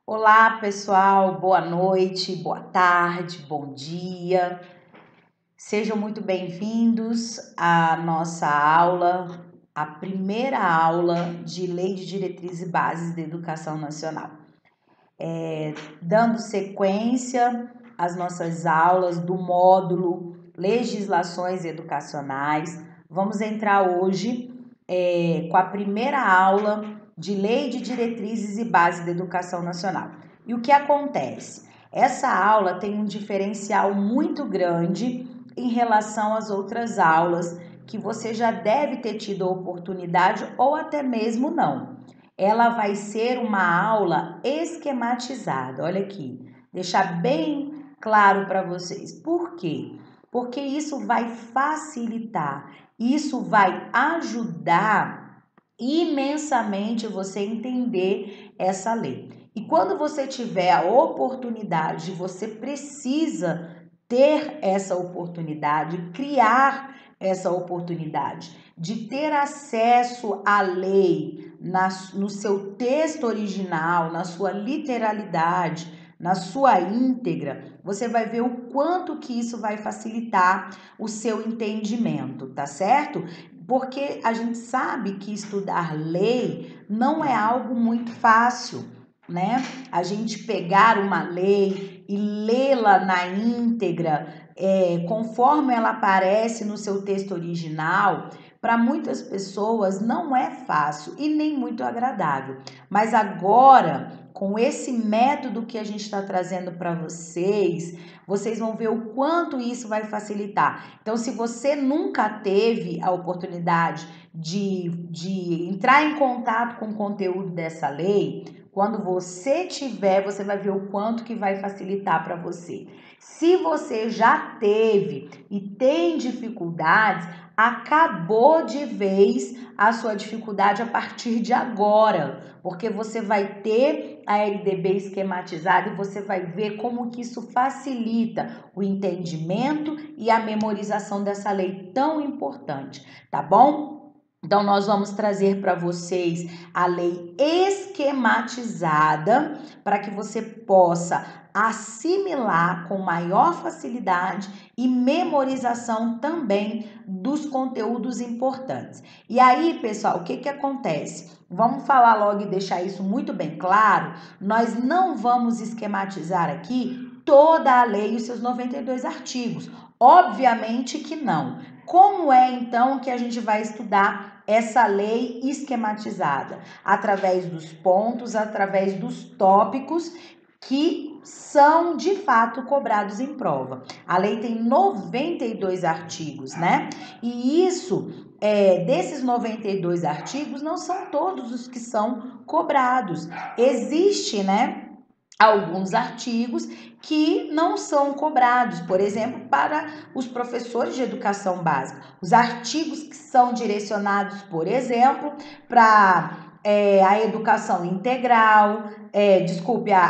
Olá, pessoal, boa noite, boa tarde, bom dia. Sejam muito bem-vindos à nossa aula, a primeira aula de Lei de Diretrizes e Bases da Educação Nacional. Dando sequência às nossas aulas do módulo Legislações Educacionais, vamos entrar hoje com a primeira aula de Lei de Diretrizes e Bases da Educação Nacional. E o que acontece? Essa aula tem um diferencial muito grande em relação às outras aulas que você já deve ter tido a oportunidade ou até mesmo não. Ela vai ser uma aula esquematizada. Olha aqui, deixar bem claro para vocês. Por quê? Porque isso vai facilitar, isso vai ajudar imensamente você entender essa lei. E quando você tiver a oportunidade, você precisa ter essa oportunidade, criar essa oportunidade de ter acesso à lei no seu texto original, na sua literalidade, na sua íntegra, você vai ver o quanto que isso vai facilitar o seu entendimento, tá certo? Porque a gente sabe que estudar lei não é algo muito fácil, né? A gente pegar uma lei e lê-la na íntegra, conforme ela aparece no seu texto original, para muitas pessoas não é fácil e nem muito agradável. Mas agora, com esse método que a gente está trazendo para vocês, vocês vão ver o quanto isso vai facilitar. Então, se você nunca teve a oportunidade de entrar em contato com o conteúdo dessa lei, quando você tiver, você vai ver o quanto que vai facilitar para você. Se você já teve e tem dificuldades, acabou de vez a sua dificuldade a partir de agora, porque você vai ter a LDB esquematizada e você vai ver como que isso facilita o entendimento e a memorização dessa lei tão importante, tá bom? Então, nós vamos trazer para vocês a lei esquematizada para que você possa assimilar com maior facilidade e memorização também dos conteúdos importantes. E aí, pessoal, o que que acontece? Vamos falar logo e deixar isso muito bem claro. Nós não vamos esquematizar aqui toda a lei e os seus 92 artigos. Obviamente que não. Como é então que a gente vai estudar essa lei esquematizada? Através dos pontos, através dos tópicos que são de fato cobrados em prova. A lei tem 92 artigos, né? E isso, desses 92 artigos, não são todos os que são cobrados. Existe, né, alguns artigos que não são cobrados, por exemplo, para os professores de educação básica. Os artigos que são direcionados, por exemplo, para a educação integral,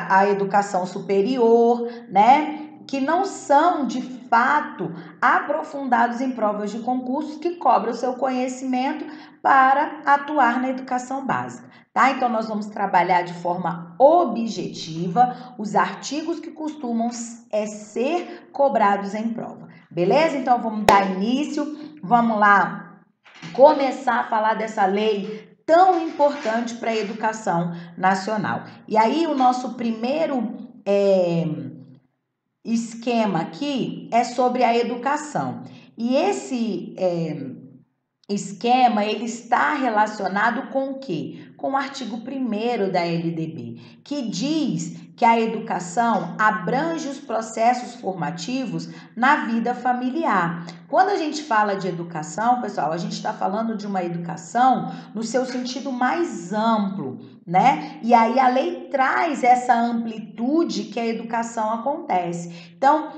a educação superior, né? Que não são de fato aprofundados em provas de concursos que cobram o seu conhecimento para atuar na educação básica. Tá? Então, nós vamos trabalhar de forma objetiva os artigos que costumam ser cobrados em prova. Beleza? Então, vamos dar início. Vamos lá começar a falar dessa lei tão importante para a educação nacional. E aí, o nosso primeiro esquema aqui é sobre a educação. E esse esquema, ele está relacionado com o quê? Com o artigo 1º da LDB, que diz que a educação abrange os processos formativos na vida familiar. Quando a gente fala de educação, pessoal, a gente está falando de uma educação no seu sentido mais amplo, né? E aí a lei traz essa amplitude que a educação acontece. Então,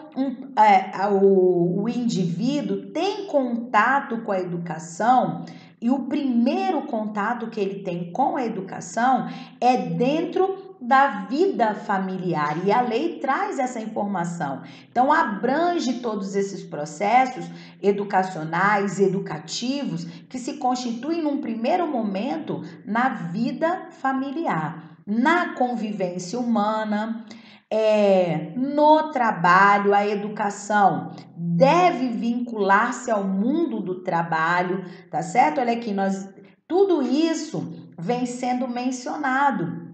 o indivíduo tem contato com a educação e o primeiro contato que ele tem com a educação é dentro da vida familiar e a lei traz essa informação. Então, abrange todos esses processos educacionais, educativos, que se constituem num primeiro momento na vida familiar. na convivência humana, no trabalho. A educação deve vincular-se ao mundo do trabalho, tá certo? Olha aqui, tudo isso vem sendo mencionado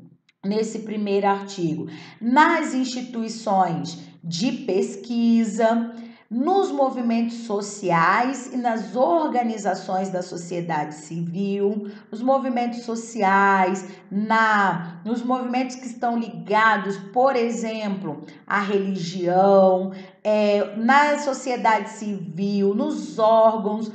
nesse primeiro artigo, nas instituições de pesquisa, nos movimentos sociais e nas organizações da sociedade civil, os movimentos sociais, nos movimentos que estão ligados, por exemplo, à religião, na sociedade civil, nos órgãos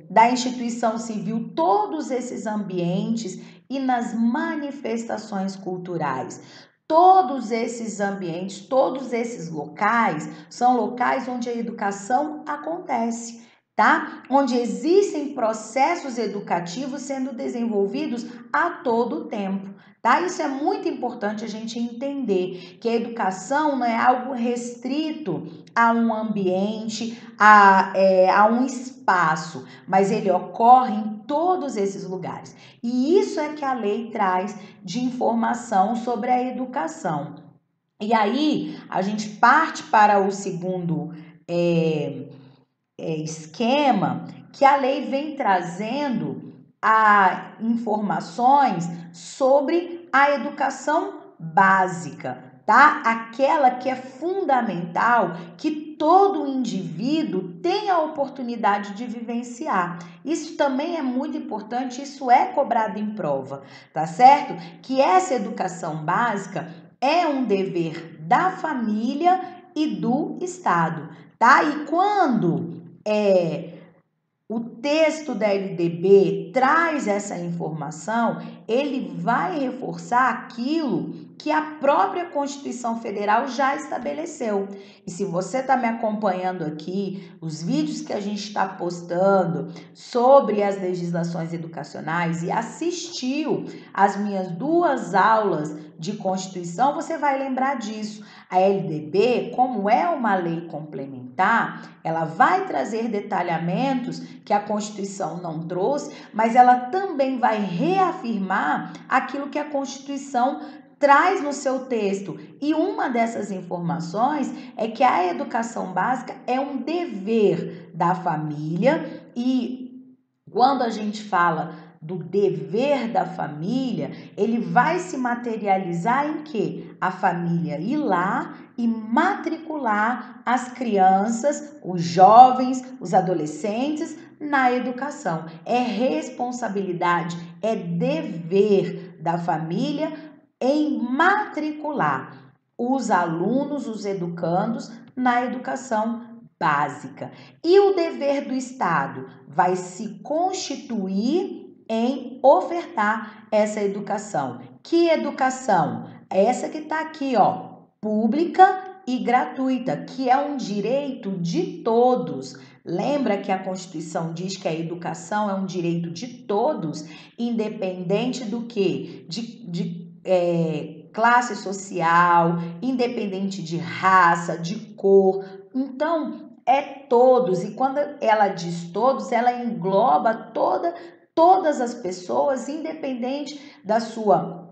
da instituição civil, todos esses ambientes e nas manifestações culturais. Todos esses ambientes, todos esses locais, são locais onde a educação acontece, tá? Onde existem processos educativos sendo desenvolvidos a todo tempo, tá? Isso é muito importante a gente entender, que a educação não é algo restrito a um ambiente, a um espaço, mas ele ocorre em todos esses lugares. E isso é que a lei traz de informação sobre a educação. E aí, a gente parte para o segundo esquema, que a lei vem trazendo informações sobre a educação básica, tá? Aquela que é fundamental, que todo indivíduo tem a oportunidade de vivenciar. Isso também é muito importante, isso é cobrado em prova, tá certo? Que essa educação básica é um dever da família e do Estado, tá? E quando o texto da LDB traz essa informação, ele vai reforçar aquilo que a própria Constituição Federal já estabeleceu. E se você está me acompanhando aqui, os vídeos que a gente está postando sobre as legislações educacionais e assistiu às minhas 2 aulas de Constituição, você vai lembrar disso. A LDB, como é uma lei complementar, ela vai trazer detalhamentos que a Constituição não trouxe, mas ela também vai reafirmar aquilo que a Constituição traz no seu texto. E uma dessas informações é que a educação básica é um dever da família, e quando a gente fala do dever da família, ele vai se materializar em quê? A família ir lá e matricular as crianças, os jovens, os adolescentes na educação. É responsabilidade, é dever da família em matricular os alunos, os educandos na educação básica. E o dever do Estado vai se constituir em ofertar essa educação. Que educação? Essa que está aqui, ó, pública e gratuita, que é um direito de todos. Lembra que a Constituição diz que a educação é um direito de todos, independente do que? De classe social, independente de raça, de cor. Então, é todos. E quando ela diz todos, ela engloba todas as pessoas, independente da sua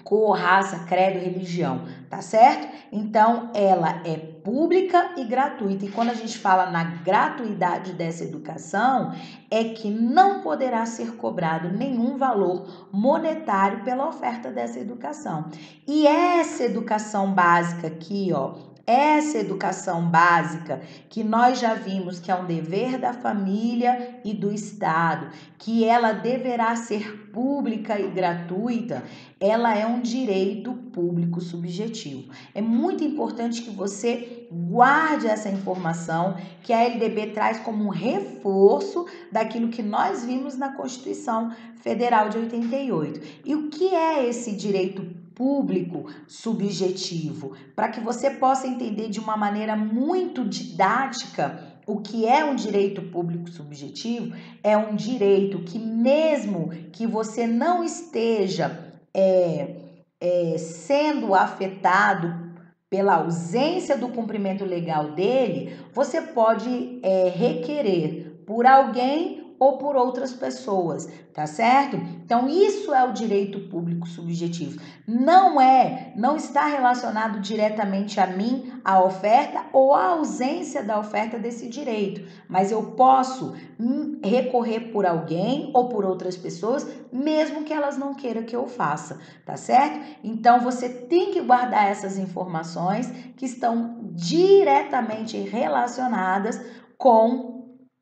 cor, raça, credo, religião, tá certo? Então, ela é pública e gratuita. E quando a gente fala na gratuidade dessa educação, é que não poderá ser cobrado nenhum valor monetário pela oferta dessa educação. E essa educação básica aqui, ó, essa educação básica que nós já vimos que é um dever da família e do Estado, que ela deverá ser pública e gratuita, ela é um direito público subjetivo. É muito importante que você guarde essa informação que a LDB traz como um reforço daquilo que nós vimos na Constituição Federal de 88. E o que é esse direito público subjetivo? Para que você possa entender de uma maneira muito didática o que é um direito público subjetivo, é um direito que mesmo que você não esteja sendo afetado pela ausência do cumprimento legal dele, você pode requerer por alguém ou por outras pessoas, tá certo? Então, isso é o direito público subjetivo. Não está relacionado diretamente a mim, a oferta ou a ausência da oferta desse direito, mas eu posso recorrer por alguém ou por outras pessoas, mesmo que elas não queiram que eu faça, tá certo? Então, você tem que guardar essas informações que estão diretamente relacionadas com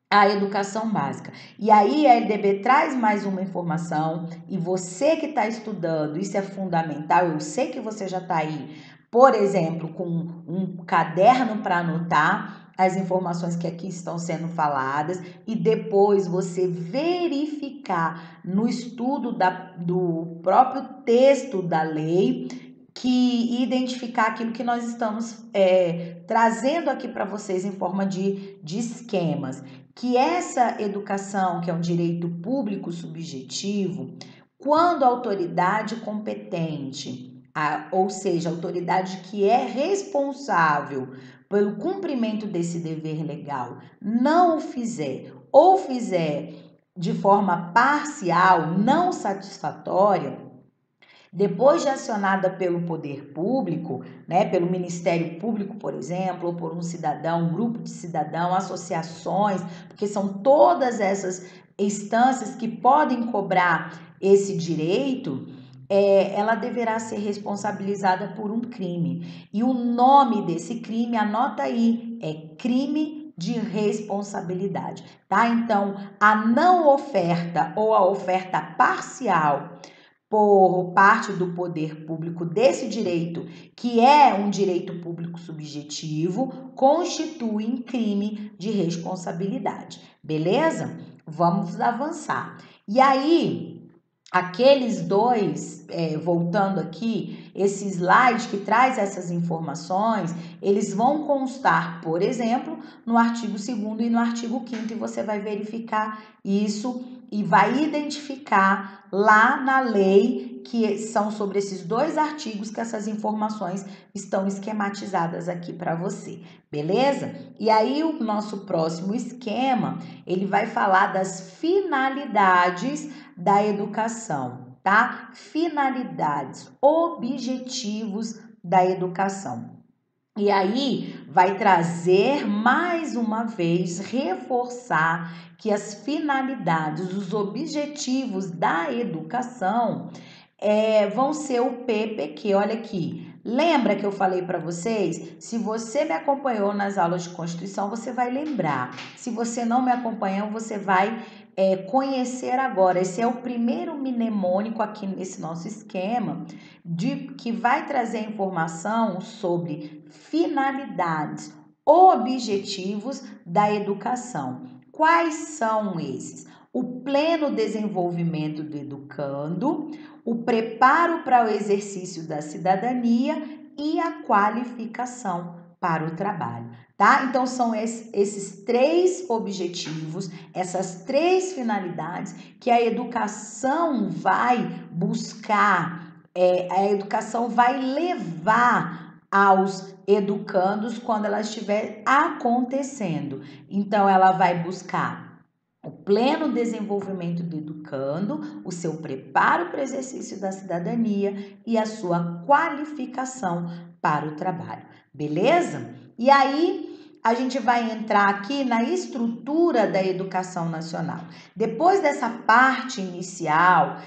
a educação básica. E aí a LDB traz mais uma informação, e você que está estudando, isso é fundamental, eu sei que você já está aí, por exemplo, com um caderno para anotar as informações que aqui estão sendo faladas e depois você verificar no estudo do próprio texto da lei, que identificar aquilo que nós estamos trazendo aqui para vocês em forma de esquemas. Que essa educação, que é um direito público subjetivo, quando a autoridade competente, ou seja, a autoridade que é responsável pelo cumprimento desse dever legal, não o fizer ou fizer de forma parcial, não satisfatória, depois de acionada pelo poder público, né, pelo Ministério Público, por exemplo, ou por um cidadão, um grupo de cidadão, associações, porque são todas essas instâncias que podem cobrar esse direito, ela deverá ser responsabilizada por um crime. E o nome desse crime, anota aí, é crime de responsabilidade, tá? Então, a não oferta ou a oferta parcial por parte do poder público desse direito, que é um direito público subjetivo, constitui crime de responsabilidade, beleza? Vamos avançar. E aí, aqueles dois, voltando aqui, esse slide que traz essas informações, eles vão constar, por exemplo, no artigo 2º e no artigo 5º, e você vai verificar isso e vai identificar lá na lei que são sobre esses dois artigos que essas informações estão esquematizadas aqui para você, beleza? E aí o nosso próximo esquema, ele vai falar das finalidades da educação, tá? Finalidades, objetivos da educação. E aí vai trazer mais uma vez, reforçar que as finalidades, os objetivos da educação vão ser o PPQ. Olha aqui, lembra que eu falei para vocês? Se você me acompanhou nas aulas de Constituição, você vai lembrar. Se você não me acompanhou, você vai conhecer agora. Esse é o primeiro mnemônico aqui nesse nosso esquema, que vai trazer informação sobre finalidades, objetivos da educação. Quais são esses? O pleno desenvolvimento do educando, o preparo para o exercício da cidadania e a qualificação para o trabalho, tá? Então, são esses três objetivos, essas três finalidades que a educação vai buscar, a educação vai levar aos educandos quando ela estiver acontecendo. Então, ela vai buscar o pleno desenvolvimento do educando, o seu preparo para o exercício da cidadania e a sua qualificação para o trabalho, beleza? E aí a gente vai entrar aqui na estrutura da educação nacional. Depois dessa parte inicial,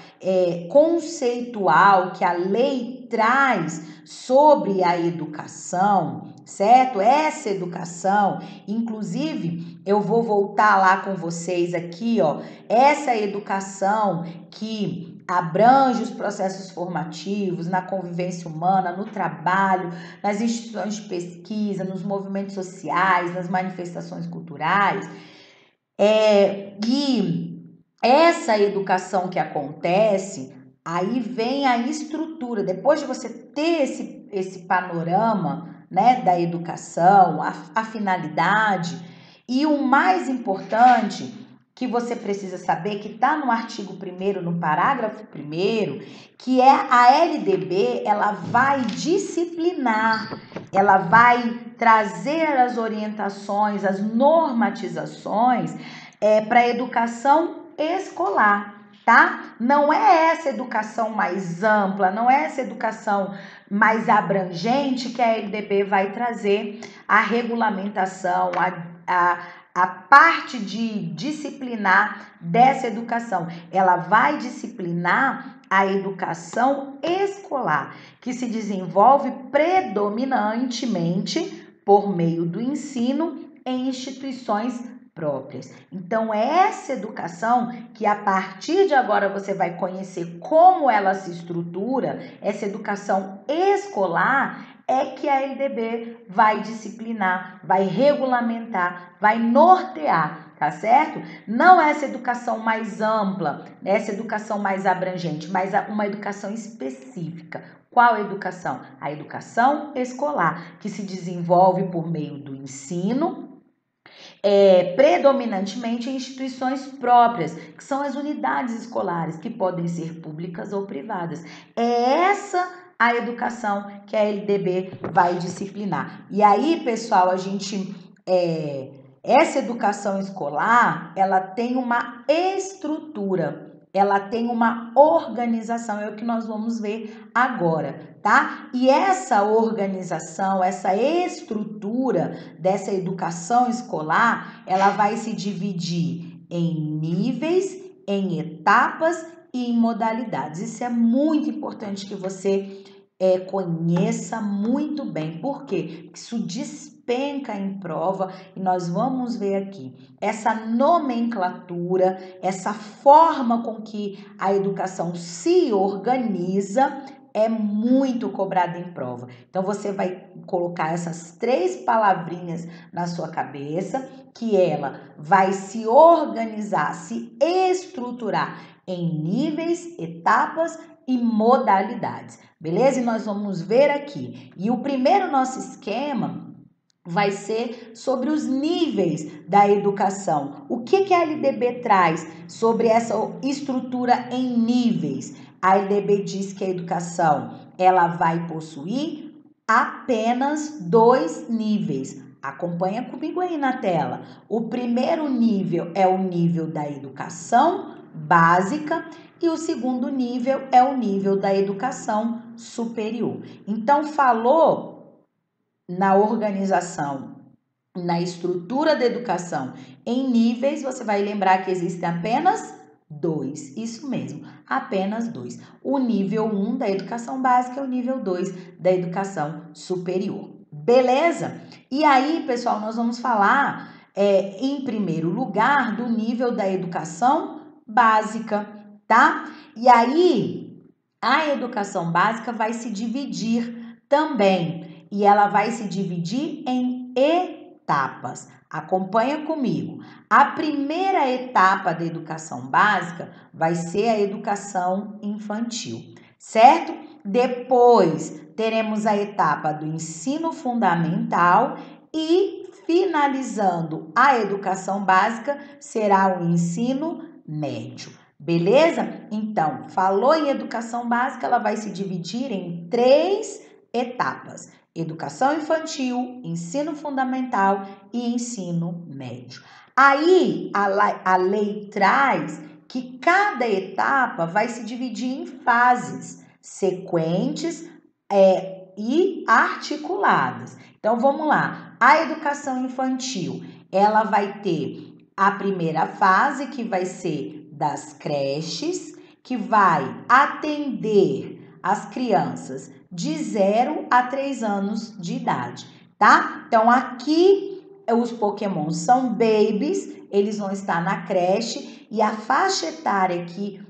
conceitual, que a lei traz sobre a educação, certo? Essa educação, inclusive, eu vou voltar lá com vocês aqui, ó, essa educação que abrange os processos formativos, na convivência humana, no trabalho, nas instituições de pesquisa, nos movimentos sociais, nas manifestações culturais, e essa educação que acontece, aí vem a estrutura, depois de você ter esse panorama, né, da educação, a finalidade, e o mais importante que você precisa saber, que está no artigo 1º, no parágrafo 1º, que é a LDB, ela vai disciplinar, ela vai trazer as orientações, as normatizações para a educação escolar, tá? Não é essa educação mais ampla, não é essa educação mais abrangente que a LDB vai trazer a regulamentação, a parte de disciplinar dessa educação. Ela vai disciplinar a educação escolar, que se desenvolve predominantemente por meio do ensino em instituições próprias. Então, é essa educação que a partir de agora você vai conhecer como ela se estrutura, essa educação escolar, é que a LDB vai disciplinar, vai regulamentar, vai nortear, tá certo? Não essa educação mais ampla, essa educação mais abrangente, mas uma educação específica. Qual educação? A educação escolar, que se desenvolve por meio do ensino, predominantemente em instituições próprias, que são as unidades escolares, que podem ser públicas ou privadas. É essa a educação que a LDB vai disciplinar. E aí, pessoal, essa educação escolar, ela tem uma estrutura, ela tem uma organização, é o que nós vamos ver agora, tá? E essa organização, essa estrutura dessa educação escolar, ela vai se dividir em níveis, em etapas e em modalidades. Isso é muito importante que você conheça muito bem. Por quê? Porque isso despenca em prova e nós vamos ver aqui essa nomenclatura, essa forma com que a educação se organiza é muito cobrada em prova. Então, você vai colocar essas 3 palavrinhas na sua cabeça, que ela vai se organizar, se estruturar em níveis, etapas e modalidades, beleza? E nós vamos ver aqui. E o primeiro nosso esquema vai ser sobre os níveis da educação. O que a LDB traz sobre essa estrutura em níveis? A LDB diz que a educação ela vai possuir apenas 2 níveis. Acompanha comigo aí na tela. O primeiro nível é o nível da educação básica e o segundo nível é o nível da educação superior. Então, falou na organização, na estrutura da educação em níveis, você vai lembrar que existem apenas 2, isso mesmo, apenas 2. O nível 1 da educação básica e o nível 2 da educação superior. Beleza? E aí, pessoal, nós vamos falar, em primeiro lugar, do nível da educação básica, tá? E aí, a educação básica vai se dividir também, e ela vai se dividir em etapas. Acompanha comigo. A primeira etapa da educação básica vai ser a educação infantil, certo? Depois teremos a etapa do ensino fundamental e, finalizando a educação básica, será o ensino médio. Beleza? Então, falou em educação básica, ela vai se dividir em 3 etapas: educação infantil, ensino fundamental e ensino médio. Aí, a lei traz que cada etapa vai se dividir em fases sequentes e articuladas. Então, vamos lá. A educação infantil, ela vai ter a primeira fase, que vai ser das creches, que vai atender as crianças de 0 a 3 anos de idade, tá? Então, aqui os pokémons são babies, eles vão estar na creche e a faixa etária que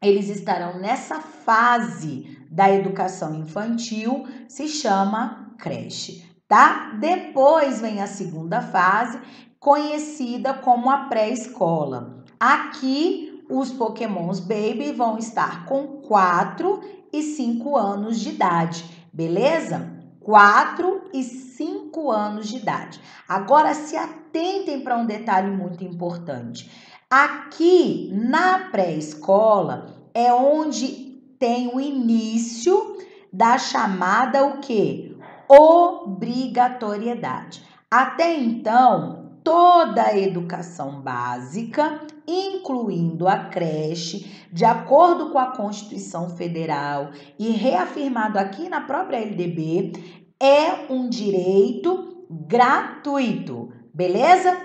eles estarão nessa fase da educação infantil se chama creche, tá? Depois vem a segunda fase, conhecida como a pré-escola. Aqui, os pokémons baby vão estar com 4 e 5 anos de idade, beleza? 4 e 5 anos de idade. Agora, se atentem para um detalhe muito importante. Aqui, na pré-escola, é onde tem o início da chamada o quê? Obrigatoriedade. Até então, toda a educação básica, incluindo a creche, de acordo com a Constituição Federal e reafirmado aqui na própria LDB, é um direito gratuito, beleza?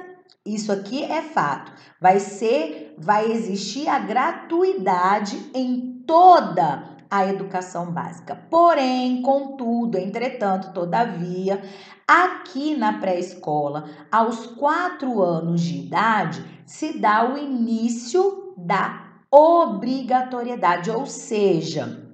Isso aqui é fato. Vai existir a gratuidade em toda a educação básica. Porém, contudo, entretanto, todavia, aqui na pré-escola, aos 4 anos de idade, se dá o início da obrigatoriedade, ou seja,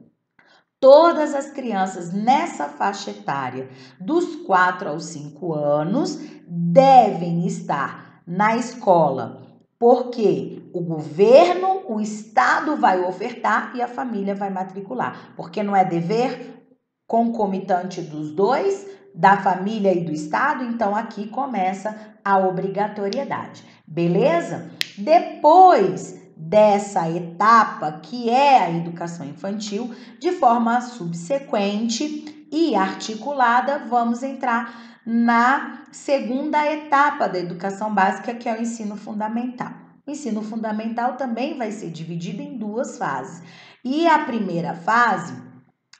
todas as crianças nessa faixa etária, dos 4 aos 5 anos, devem estar na escola, porque o governo, o estado vai ofertar e a família vai matricular, porque não é dever concomitante dos dois, da família e do estado, então aqui começa a obrigatoriedade, beleza? Depois dessa etapa, que é a educação infantil, de forma subsequente e articulada, vamos entrar na segunda etapa da educação básica, que é o ensino fundamental. O ensino fundamental também vai ser dividido em 2 fases. E a primeira fase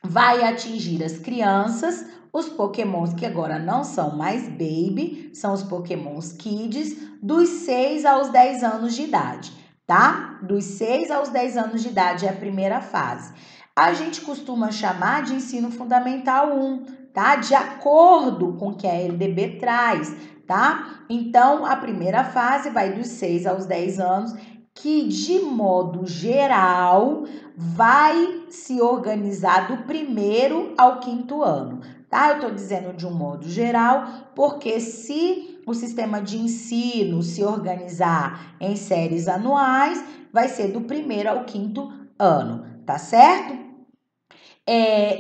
vai atingir as crianças, os pokémons que agora não são mais baby, são os pokémons kids, dos 6 aos 10 anos de idade, tá? Dos 6 aos 10 anos de idade é a primeira fase. A gente costuma chamar de ensino fundamental 1, tá? De acordo com o que a LDB traz, tá? Então, a primeira fase vai dos 6 aos 10 anos, que de modo geral vai se organizar do 1º ao 5º ano, tá? Eu tô dizendo de um modo geral, porque se o sistema de ensino se organizar em séries anuais, vai ser do 1º ao 5º ano, tá certo?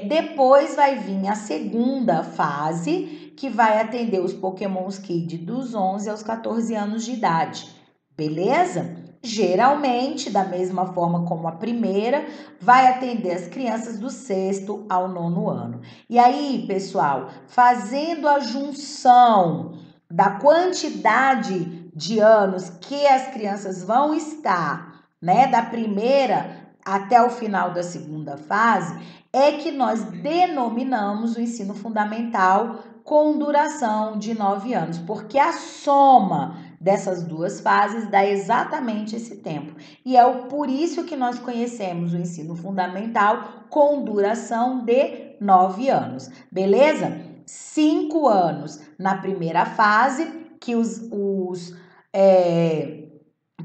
Depois vai vir a segunda fase, que vai atender os Pokémons Kids dos 11 aos 14 anos de idade, beleza? Geralmente, da mesma forma como a primeira, vai atender as crianças do 6º ao 9º ano. E aí, pessoal, fazendo a junção da quantidade de anos que as crianças vão estar, né, da primeira até o final da segunda fase, é que nós denominamos o ensino fundamental com duração de 9 anos, porque a soma dessas 2 fases dá exatamente esse tempo. E é por isso que nós conhecemos o ensino fundamental com duração de 9 anos, beleza? 5 anos na primeira fase, que os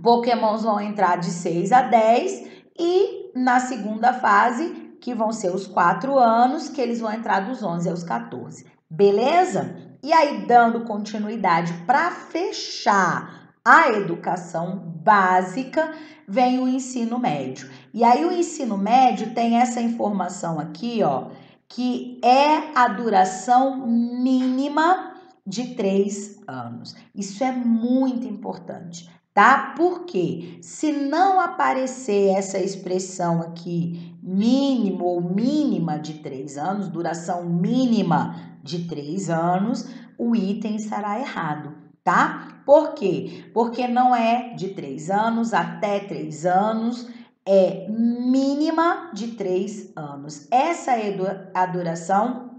Pokémons vão entrar de 6 a 10, e na segunda fase, que vão ser os 4 anos, que eles vão entrar dos 11 aos 14. Beleza? E aí, dando continuidade para fechar a educação básica, vem o ensino médio. E aí, o ensino médio tem essa informação aqui, ó, que é a duração mínima de 3 anos. Isso é muito importante, tá? Porque se não aparecer essa expressão aqui, mínimo ou mínima de 3 anos, duração mínima de 3 anos, o item estará errado, tá? Por quê? Porque não é de 3 anos até 3 anos, é mínima de 3 anos. Essa é a duração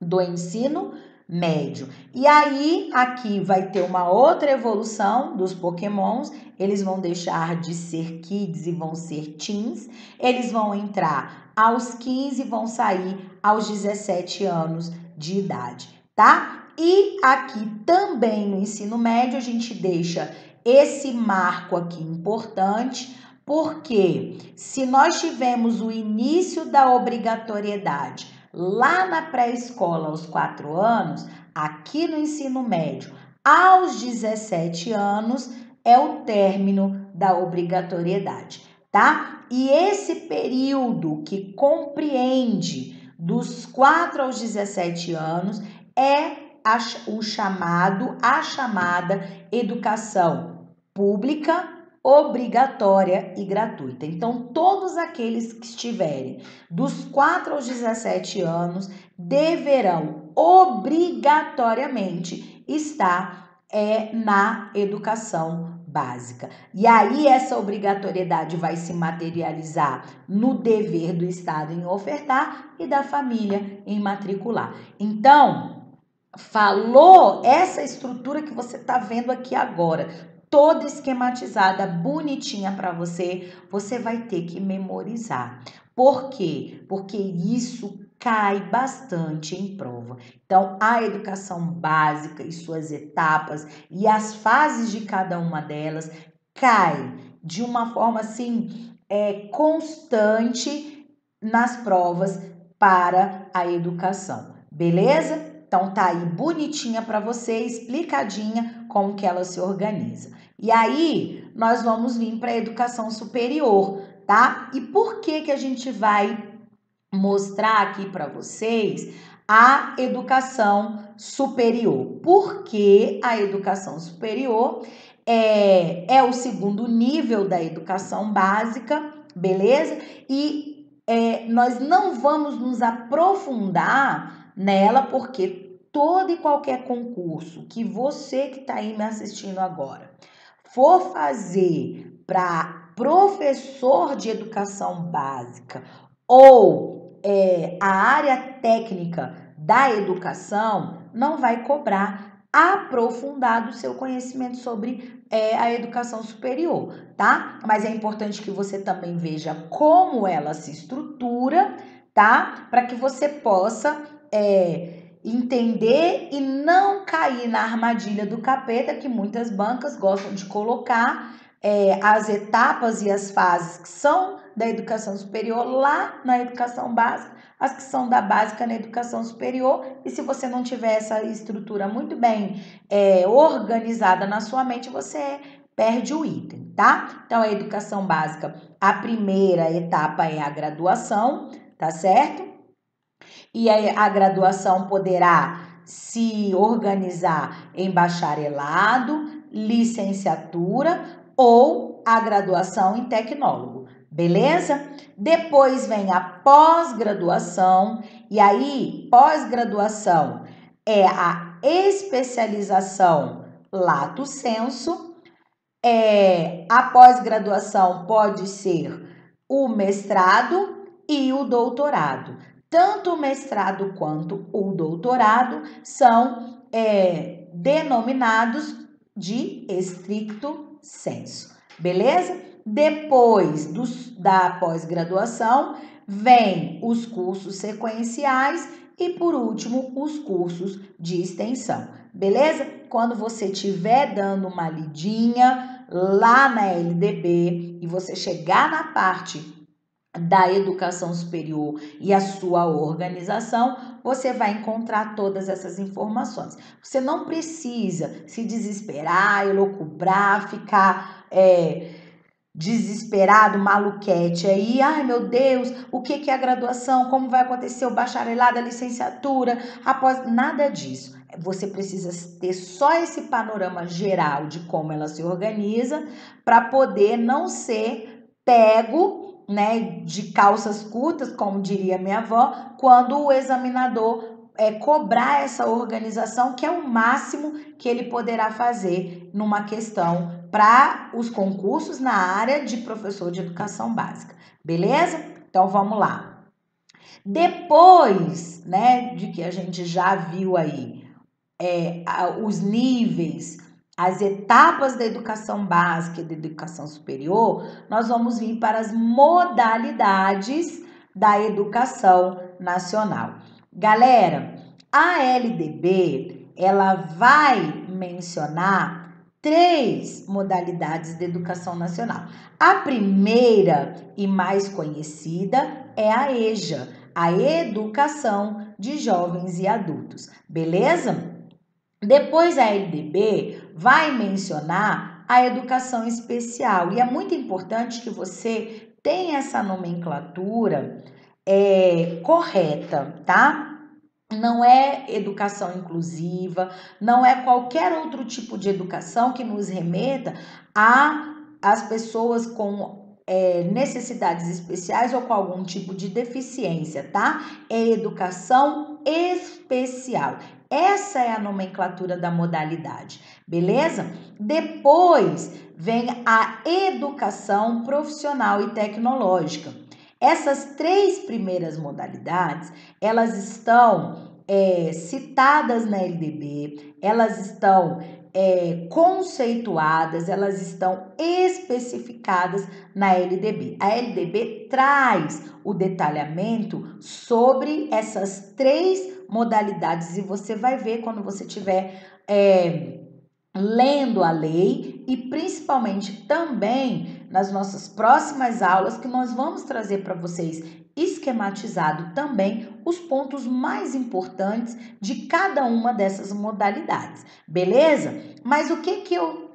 do ensino médio. E aí, aqui vai ter uma outra evolução dos Pokémons, eles vão deixar de ser kids e vão ser teens, eles vão entrar aos 15 e vão sair aos 17 anos de idade, tá? E aqui também no ensino médio a gente deixa esse marco aqui importante, porque se nós tivermos o início da obrigatoriedade lá na pré-escola aos 4 anos, aqui no ensino médio aos 17 anos é o término da obrigatoriedade, tá? E esse período que compreende dos 4 aos 17 anos é a chamada educação pública, obrigatória e gratuita. Então, todos aqueles que estiverem dos 4 aos 17 anos deverão obrigatoriamente estar é na educação básica. E aí essa obrigatoriedade vai se materializar no dever do Estado em ofertar e da família em matricular. Então, falou essa estrutura que você está vendo aqui agora, toda esquematizada, bonitinha para você, você vai ter que memorizar. Por quê? Porque isso cai bastante em prova. Então, a educação básica e suas etapas e as fases de cada uma delas cai de uma forma assim constante nas provas para a educação. Beleza? Então tá aí bonitinha para você, explicadinha como que ela se organiza. E aí nós vamos vir para a educação superior, tá? E por que que a gente vai mostrar aqui para vocês a educação superior? Porque a educação superior é o segundo nível da educação básica, beleza? E nós não vamos nos aprofundar nela, porque todo e qualquer concurso que você que está aí me assistindo agora for fazer para professor de educação básica ou a área técnica da educação, não vai cobrar aprofundado o seu conhecimento sobre a educação superior, tá? Mas é importante que você também veja como ela se estrutura, tá? Para que você possa entender e não cair na armadilha do capeta que muitas bancas gostam de colocar as etapas e as fases que são da educação superior lá na educação básica, as que são da básica na educação superior, e se você não tiver essa estrutura muito bem organizada na sua mente, você perde o item, tá? Então, a educação básica, a primeira etapa é a graduação, tá certo? E a graduação poderá se organizar em bacharelado, licenciatura ou a graduação em tecnólogo, beleza? Depois vem a pós-graduação, e aí pós-graduação é a especialização lato sensu. A pós-graduação pode ser o mestrado e o doutorado. Tanto o mestrado quanto o doutorado são denominados de stricto sensu, beleza? Depois da pós-graduação, vem os cursos sequenciais e, por último, os cursos de extensão, beleza? Quando você estiver dando uma lidinha lá na LDB e você chegar na parte da educação superior e a sua organização, você vai encontrar todas essas informações. Você não precisa se desesperar, elocubrar, ficar desesperado, maluquete aí, ai meu Deus, o que é a graduação, como vai acontecer o bacharelado, a licenciatura, após nada disso. Você precisa ter só esse panorama geral de como ela se organiza para poder não ser pego, né, de calças curtas, como diria minha avó, quando o examinador cobrar essa organização, que é o máximo que ele poderá fazer numa questão para os concursos na área de professor de educação básica, beleza? Então vamos lá. Depois, né, de que a gente já viu aí os níveis, as etapas da educação básica e da educação superior, nós vamos vir para as modalidades da educação nacional. Galera, a LDB, ela vai mencionar 3 modalidades de educação nacional. A primeira e mais conhecida é a EJA, a Educação de Jovens e Adultos, beleza? Depois a LDB vai mencionar a educação especial, e é muito importante que você tenha essa nomenclatura correta, tá? Não é educação inclusiva, não é qualquer outro tipo de educação que nos remeta às pessoas com necessidades especiais ou com algum tipo de deficiência, tá? É educação especial. Essa é a nomenclatura da modalidade, beleza? Depois vem a educação profissional e tecnológica. Essas 3 primeiras modalidades, elas estão citadas na LDB, elas estão conceituadas, elas estão especificadas na LDB. A LDB traz o detalhamento sobre essas 3 modalidades e você vai ver quando você estiver lendo a lei e principalmente também nas nossas próximas aulas que nós vamos trazer para vocês esquematizado também os pontos mais importantes de cada uma dessas modalidades, beleza? Mas o que eu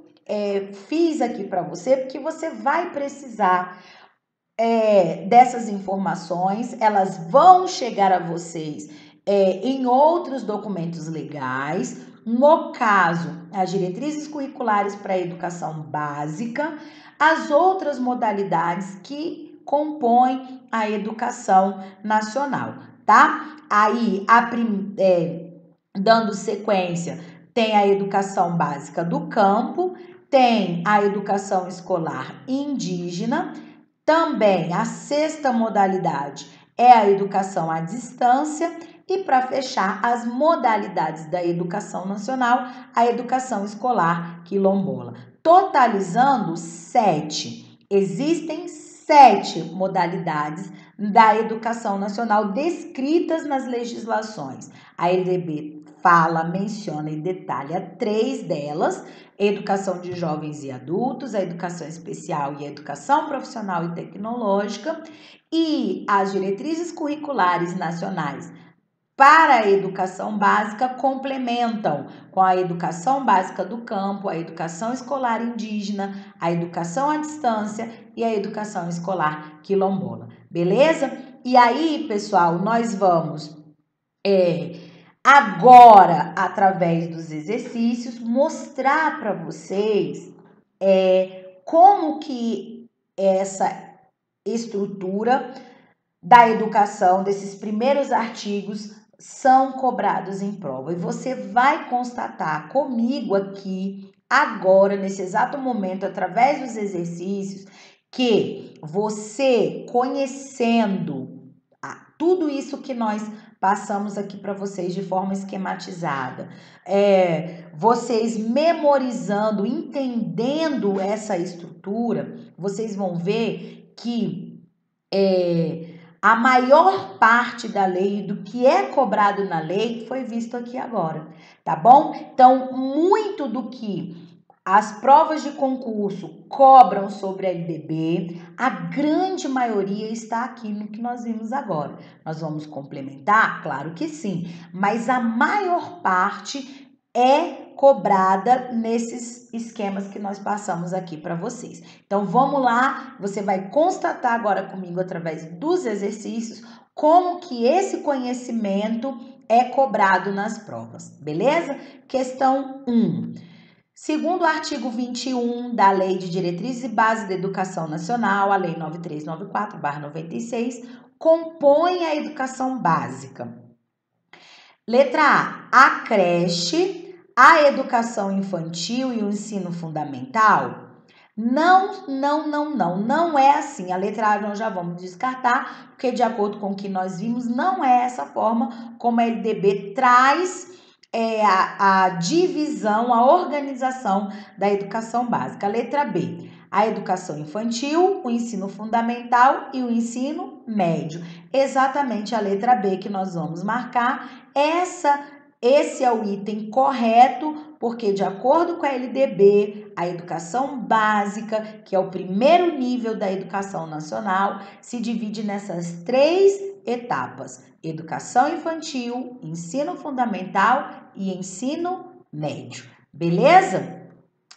fiz aqui para você? Porque você vai precisar dessas informações, elas vão chegar a vocês em outros documentos legais. No caso, as diretrizes curriculares para a educação básica, as outras modalidades que compõem a educação nacional, tá? Aí, dando sequência, tem a educação básica do campo, tem a educação escolar indígena, também a 6ª modalidade é a educação à distância e, para fechar, as modalidades da educação nacional, a educação escolar quilombola. Totalizando 7. Existem 7 modalidades da educação nacional descritas nas legislações. A LDB fala, menciona e detalha 3 delas: educação de jovens e adultos, a educação especial e a educação profissional e tecnológica, e as diretrizes curriculares nacionais para a educação básica complementam com a educação básica do campo, a educação escolar indígena, a educação à distância e a educação escolar quilombola, beleza? E aí, pessoal, nós vamos agora, através dos exercícios, mostrar para vocês como que essa estrutura da educação, desses primeiros artigos, são cobrados em prova. E você vai constatar comigo aqui, agora, nesse exato momento, através dos exercícios, que você, conhecendo tudo isso que nós passamos aqui para vocês de forma esquematizada, vocês memorizando, entendendo essa estrutura, vocês vão ver que a maior parte da lei, do que é cobrado na lei, foi visto aqui agora, tá bom? Então, muito do que as provas de concurso cobram sobre a LDB, a grande maioria está aqui no que nós vimos agora. Nós vamos complementar? Claro que sim, mas a maior parte é cobrada nesses esquemas que nós passamos aqui para vocês. Então, vamos lá, você vai constatar agora comigo, através dos exercícios, como que esse conhecimento é cobrado nas provas, beleza? Questão 1. Segundo o artigo 21 da Lei de Diretrizes e Bases da Educação Nacional, a Lei 9394/96, compõe a educação básica. Letra A, a creche, a educação infantil e o ensino fundamental? Não é assim. A letra A nós já vamos descartar, porque de acordo com o que nós vimos, não é essa forma como a LDB traz a divisão, a organização da educação básica. Letra B, a educação infantil, o ensino fundamental e o ensino médio. Exatamente a letra B que nós vamos marcar. Esse é o item correto, porque de acordo com a LDB, a educação básica, que é o primeiro nível da educação nacional, se divide nessas 3 etapas: educação infantil, ensino fundamental e ensino médio. Beleza?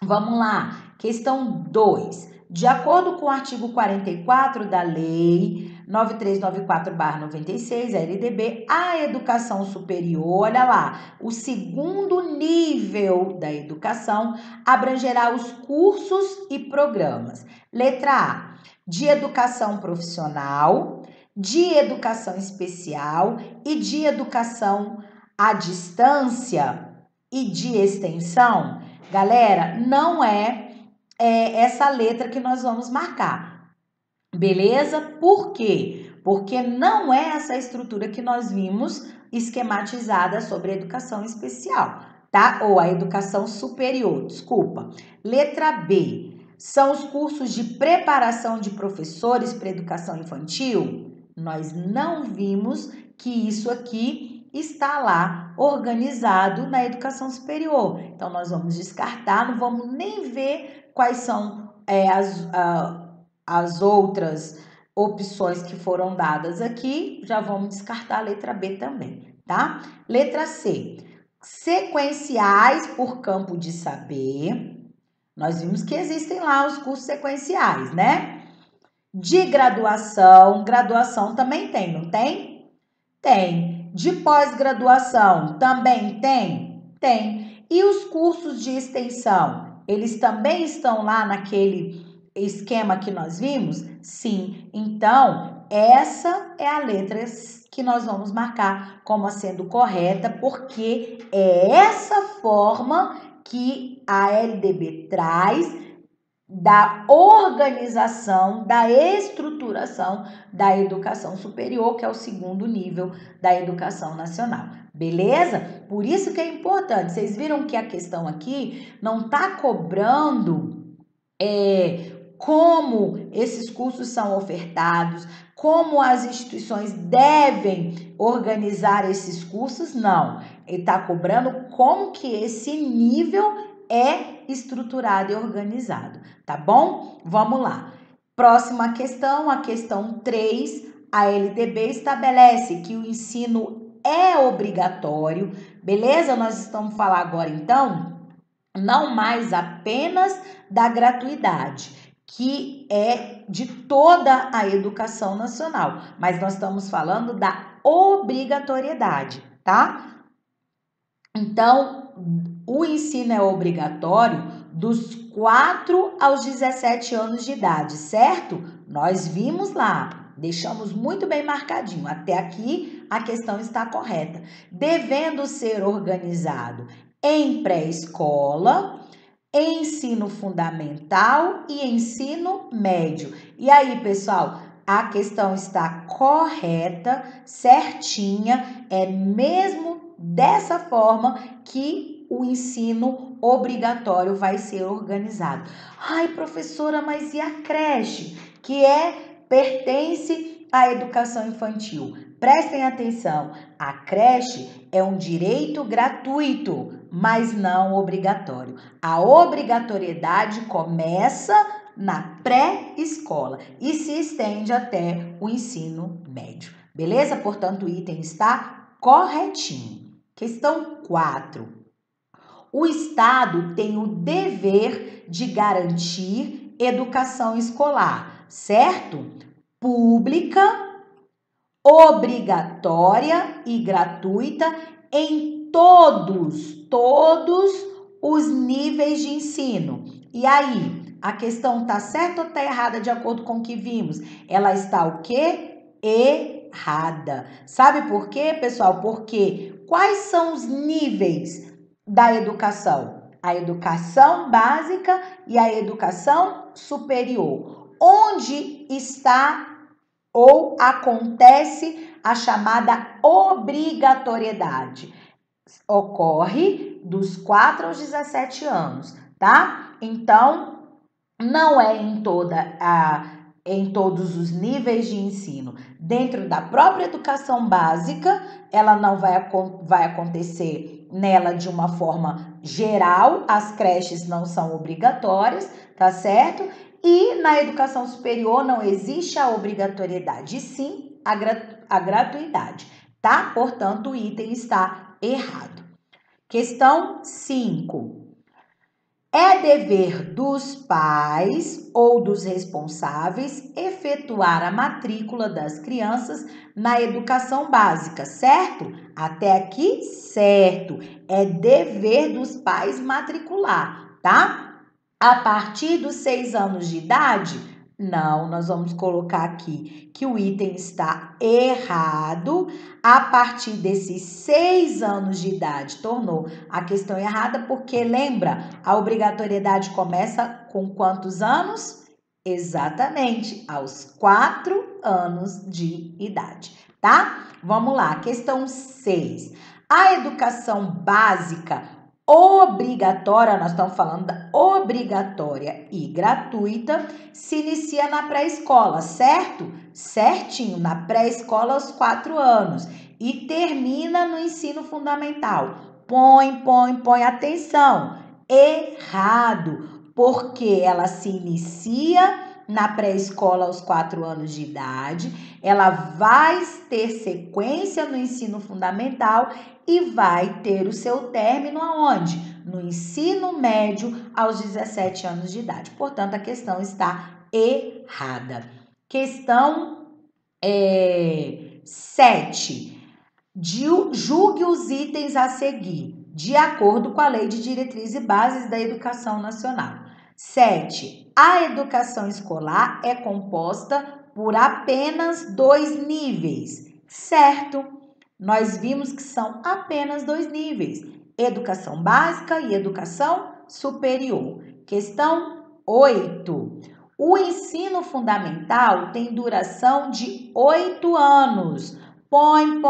Vamos lá. Questão 2. De acordo com o artigo 44 da Lei 9394/96, a LDB, a educação superior, olha lá, o segundo nível da educação abrangerá os cursos e programas. Letra A, de educação profissional, de educação especial e de educação à distância e de extensão, galera, não é essa letra que nós vamos marcar, beleza? Por quê? Porque não é essa estrutura que nós vimos esquematizada sobre a educação especial, tá? Ou a educação superior, desculpa. Letra B, são os cursos de preparação de professores para educação infantil? Nós não vimos que isso aqui está lá organizado na educação superior. Então, nós vamos descartar, não vamos nem ver quais são as outras opções que foram dadas aqui, já vamos descartar a letra B também, tá? Letra C, sequenciais por campo de saber. Nós vimos que existem lá os cursos sequenciais, né? De graduação, graduação também tem, não tem? Tem. De pós-graduação também tem? Tem. E os cursos de extensão, eles também estão lá naquele esquema que nós vimos? Sim. Então, essa é a letra que nós vamos marcar como sendo correta, porque é essa forma que a LDB traz da organização, da estruturação da educação superior, que é o segundo nível da educação nacional. Beleza? Por isso que é importante. Vocês viram que a questão aqui não está cobrando como esses cursos são ofertados, como as instituições devem organizar esses cursos, não. Ele está cobrando como que esse nível é estruturado e organizado, tá bom? Vamos lá. Próxima questão, a questão 3, a LDB estabelece que o ensino é obrigatório, beleza? Nós estamos falando agora, então, não mais apenas da gratuidade, que é de toda a educação nacional, mas nós estamos falando da obrigatoriedade, tá? Então, o ensino é obrigatório dos 4 aos 17 anos de idade, certo? Nós vimos lá, deixamos muito bem marcadinho. Até aqui a questão está correta. Devendo ser organizado em pré-escola, ensino fundamental e ensino médio. E aí, pessoal, a questão está correta, certinha, é mesmo dessa forma que o ensino obrigatório vai ser organizado. Ai, professora, mas e a creche, que pertence à educação infantil? Prestem atenção, a creche é um direito gratuito, mas não obrigatório. A obrigatoriedade começa na pré-escola e se estende até o ensino médio. Beleza? Portanto, o item está corretinho. Questão 4. O Estado tem o dever de garantir educação escolar, certo? Pública, obrigatória e gratuita em todos os níveis de ensino. E aí, a questão tá certa ou tá errada de acordo com o que vimos? Ela está o quê? Errada. Sabe por quê, pessoal? Porque quais são os níveis da educação? A educação básica e a educação superior. Onde está ou acontece a chamada obrigatoriedade? Ocorre dos 4 aos 17 anos, tá? Então, não é em todos os níveis de ensino. Dentro da própria educação básica, ela não vai acontecer nela de uma forma geral, as creches não são obrigatórias, tá certo? E na educação superior não existe a obrigatoriedade, e sim a gratuidade, tá? Portanto, o item está errado. Questão 5. É dever dos pais ou dos responsáveis efetuar a matrícula das crianças na educação básica, certo? Até aqui, certo. É dever dos pais matricular, tá? A partir dos 6 anos de idade, Não, nós vamos colocar aqui que o item está errado a partir desses 6 anos de idade. Tornou a questão errada porque, lembra, a obrigatoriedade começa com quantos anos? Exatamente, aos 4 anos de idade, tá? Vamos lá, questão 6. A educação básica obrigatória, nós estamos falando da obrigatória e gratuita, se inicia na pré-escola, certo? Certinho, na pré-escola aos 4 anos e termina no ensino fundamental. Põe atenção. Errado, porque ela se inicia na pré-escola aos 4 anos de idade, ela vai ter sequência no ensino fundamental e vai ter o seu término aonde? No ensino médio aos 17 anos de idade. Portanto, a questão está errada. Questão 7. Julgue os itens a seguir, de acordo com a Lei de Diretrizes e Bases da Educação Nacional. 7. A educação escolar é composta por apenas 2 níveis, certo? Nós vimos que são apenas 2 níveis, educação básica e educação superior. Questão 8. O ensino fundamental tem duração de 8 anos. Põe,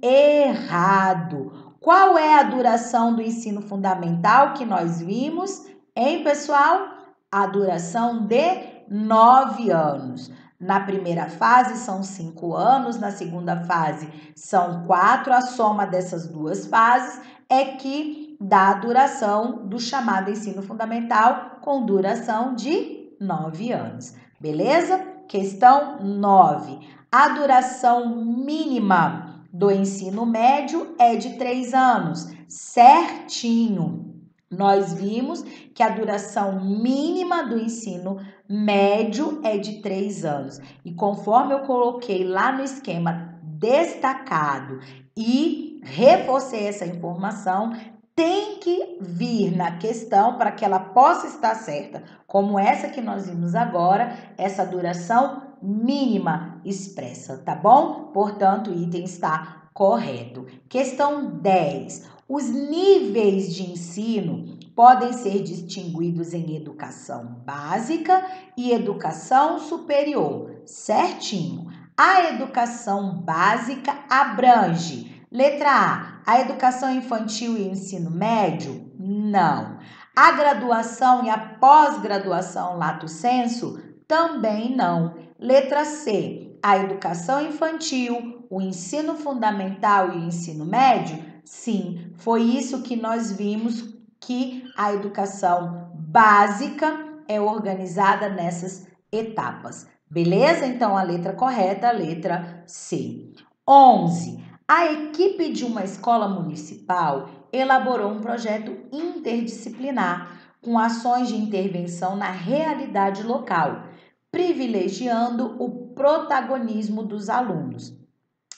errado. Qual é a duração do ensino fundamental que nós vimos, hein, pessoal? A duração de 9 anos. Na primeira fase são 5 anos, na segunda fase são 4. A soma dessas duas fases é que dá a duração do chamado ensino fundamental com duração de 9 anos. Beleza? Questão 9. A duração mínima do ensino médio é de 3 anos. Certinho. Nós vimos que a duração mínima do ensino médio é de 3 anos. E conforme eu coloquei lá no esquema destacado e reforcei essa informação, tem que vir na questão para que ela possa estar certa, como essa que nós vimos agora, essa duração mínima expressa, tá bom? Portanto, o item está correto. Questão 10. Os níveis de ensino podem ser distinguidos em educação básica e educação superior, certinho. A educação básica abrange, letra A educação infantil e ensino médio? Não. A graduação e a pós-graduação lato sensu? Também não. Letra C, a educação infantil, o ensino fundamental e o ensino médio? Sim, foi isso que nós vimos, que a educação básica é organizada nessas etapas. Beleza? Então, a letra correta, a letra C. 11. A equipe de uma escola municipal elaborou um projeto interdisciplinar com ações de intervenção na realidade local, privilegiando o protagonismo dos alunos.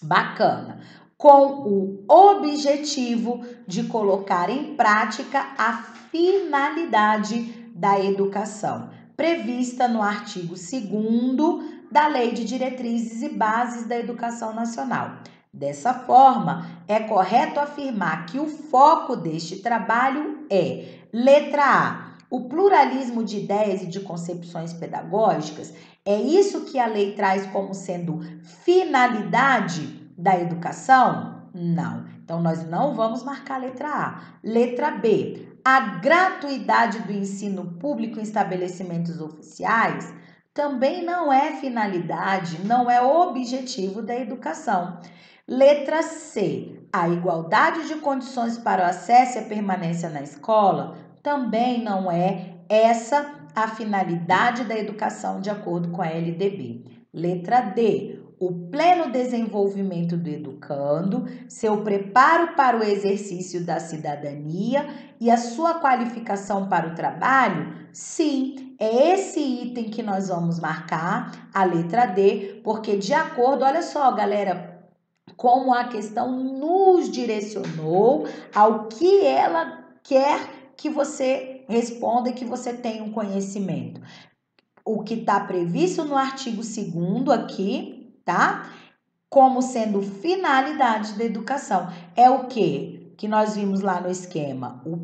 Bacana. Com o objetivo de colocar em prática a finalidade da educação, prevista no artigo 2º da Lei de Diretrizes e Bases da Educação Nacional. Dessa forma, é correto afirmar que o foco deste trabalho é, letra A, o pluralismo de ideias e de concepções pedagógicas. É isso que a lei traz como sendo finalidade da educação? Não. Então, nós não vamos marcar a letra A. Letra B, a gratuidade do ensino público em estabelecimentos oficiais também não é finalidade, não é objetivo da educação. Letra C, a igualdade de condições para o acesso e a permanência na escola também não é essa a finalidade da educação de acordo com a LDB. Letra D, o pleno desenvolvimento do educando, seu preparo para o exercício da cidadania e a sua qualificação para o trabalho? Sim, é esse item que nós vamos marcar, a letra D, porque de acordo, olha só, galera, como a questão nos direcionou ao que ela quer que você responda e que você tenha um conhecimento. o que está previsto no artigo 2º aqui, tá? Como sendo finalidade da educação. É o quê? Que nós vimos lá no esquema. O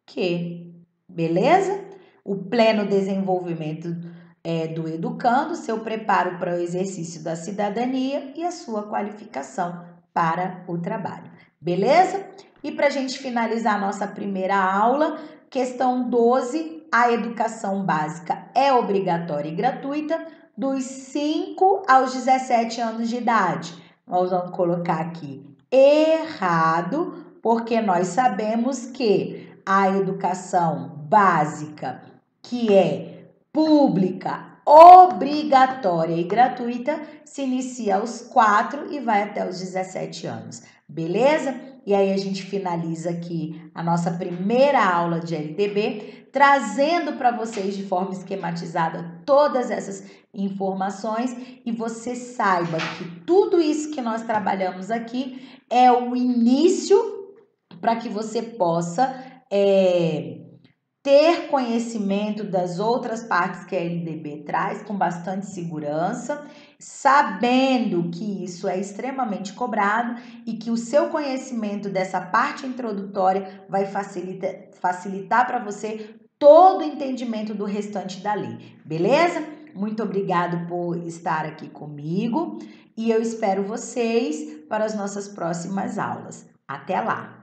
Q. Beleza? O pleno desenvolvimento do educando, seu preparo para o exercício da cidadania e a sua qualificação para o trabalho. Beleza? E para a gente finalizar a nossa primeira aula, questão 12, a educação básica é obrigatória e gratuita dos 5 aos 17 anos de idade. Nós vamos colocar aqui errado, porque nós sabemos que a educação básica, que é pública, obrigatória e gratuita, se inicia aos 4 e vai até os 17 anos. Beleza? E aí a gente finaliza aqui a nossa primeira aula de LDB, trazendo para vocês de forma esquematizada todas essas informações e você saiba que tudo isso que nós trabalhamos aqui é o início para que você possa ter conhecimento das outras partes que a LDB traz com bastante segurança, sabendo que isso é extremamente cobrado e que o seu conhecimento dessa parte introdutória vai facilitar para você todo o entendimento do restante da lei, beleza? Muito obrigado por estar aqui comigo e eu espero vocês para as nossas próximas aulas. Até lá!